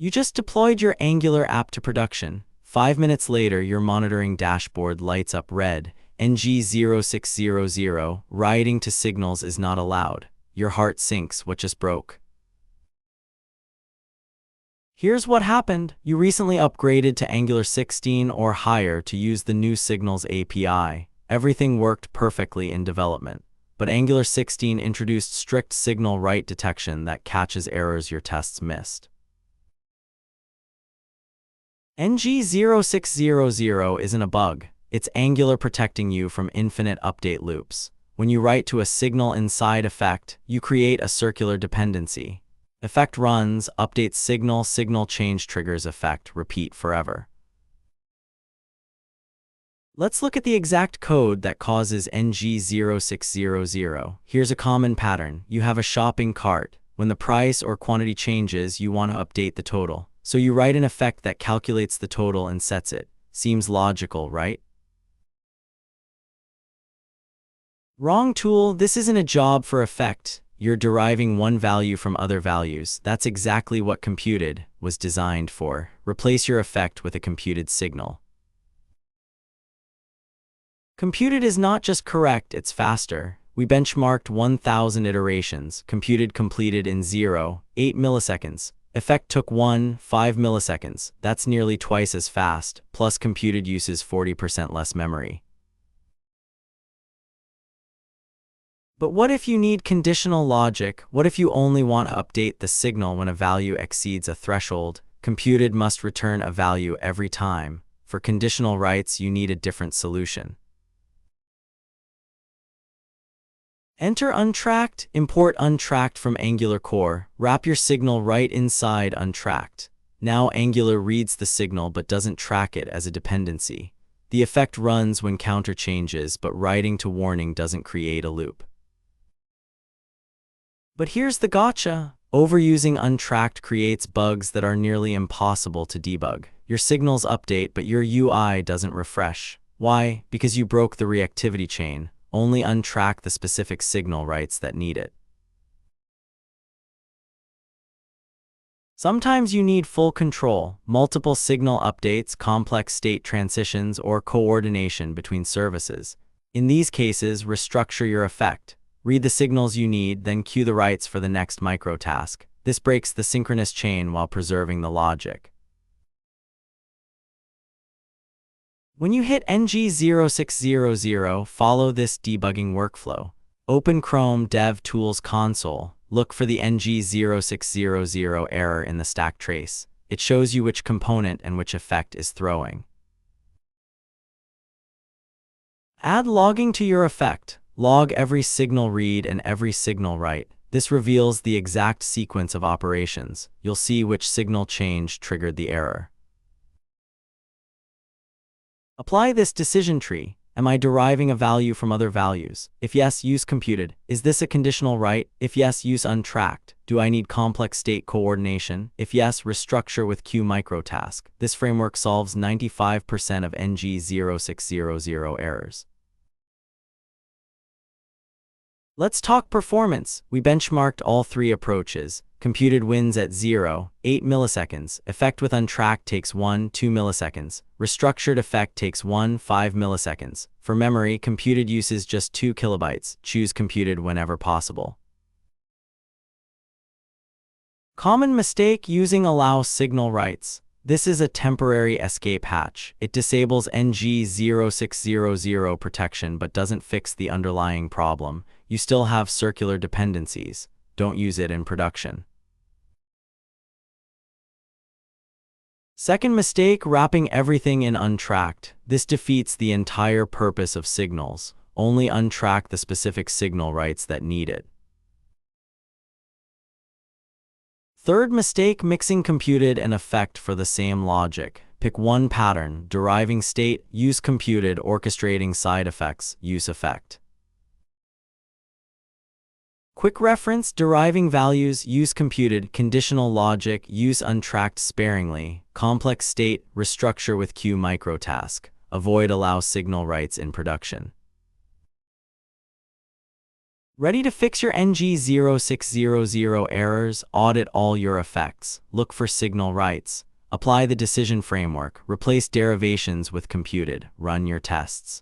You just deployed your Angular app to production. 5 minutes later, your monitoring dashboard lights up red. NG0600, writing to signals is not allowed. Your heart sinks. What just broke? Here's what happened. You recently upgraded to Angular 16 or higher to use the new Signals API. Everything worked perfectly in development. But Angular 16 introduced strict signal write detection that catches errors your tests missed. NG0600 isn't a bug. It's Angular protecting you from infinite update loops. When you write to a signal inside effect, you create a circular dependency. Effect runs, updates signal, signal change triggers effect, repeat forever. Let's look at the exact code that causes NG0600. Here's a common pattern. You have a shopping cart. When the price or quantity changes, you want to update the total. So you write an effect that calculates the total and sets it. Seems logical, right? Wrong tool. This isn't a job for effect. You're deriving one value from other values. That's exactly what computed was designed for. Replace your effect with a computed signal. Computed is not just correct, it's faster. We benchmarked 1,000 iterations. Computed completed in 0.8 milliseconds. Effect took 1.5 milliseconds. That's nearly twice as fast, plus computed uses 40% less memory. But what if you need conditional logic? What if you only want to update the signal when a value exceeds a threshold? Computed must return a value every time. For conditional writes, you need a different solution. Enter untracked, import untracked from Angular core, wrap your signal right inside untracked. Now Angular reads the signal but doesn't track it as a dependency. The effect runs when counter changes, but writing to warning doesn't create a loop. But here's the gotcha. Overusing untracked creates bugs that are nearly impossible to debug. Your signals update, but your UI doesn't refresh. Why? Because you broke the reactivity chain. Only untrack the specific signal writes that need it. Sometimes you need full control, multiple signal updates, complex state transitions, or coordination between services. In these cases, restructure your effect. Read the signals you need, then queue the writes for the next micro task. This breaks the synchronous chain while preserving the logic. When you hit NG0600, follow this debugging workflow. Open Chrome Dev Tools console. Look for the NG0600 error in the stack trace. It shows you which component and which effect is throwing. Add logging to your effect. Log every signal read and every signal write. This reveals the exact sequence of operations. You'll see which signal change triggered the error. Apply this decision tree. Am I deriving a value from other values? If yes, use computed. Is this a conditional write? If yes, use untracked. Do I need complex state coordination? If yes, restructure with queue microtask. This framework solves 95% of NG0600 errors. Let's talk performance. We benchmarked all three approaches. Computed wins at 0.8 milliseconds. Effect with untracked takes 1.2 milliseconds. Restructured effect takes 1.5 milliseconds. For memory, computed uses just 2 kilobytes. Choose computed whenever possible. Common mistake using allow signal writes. This is a temporary escape hatch. It disables NG0600 protection but doesn't fix the underlying problem. You still have circular dependencies. Don't use it in production. Second mistake, wrapping everything in untracked. This defeats the entire purpose of signals. Only untrack the specific signal writes that need it. Third mistake, mixing computed and effect for the same logic. Pick one pattern, deriving state, use computed, orchestrating side effects, use effect. Quick reference, deriving values, use computed, conditional logic, use untracked sparingly, complex state, restructure with queue microtask, avoid allow signal writes in production. Ready to fix your NG0600 errors? Audit all your effects. Look for signal writes. Apply the decision framework. Replace derivations with computed. Run your tests.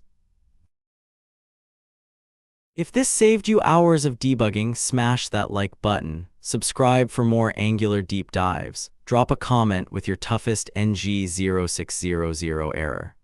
If this saved you hours of debugging, smash that like button. Subscribe for more Angular deep dives. Drop a comment with your toughest NG0600 error.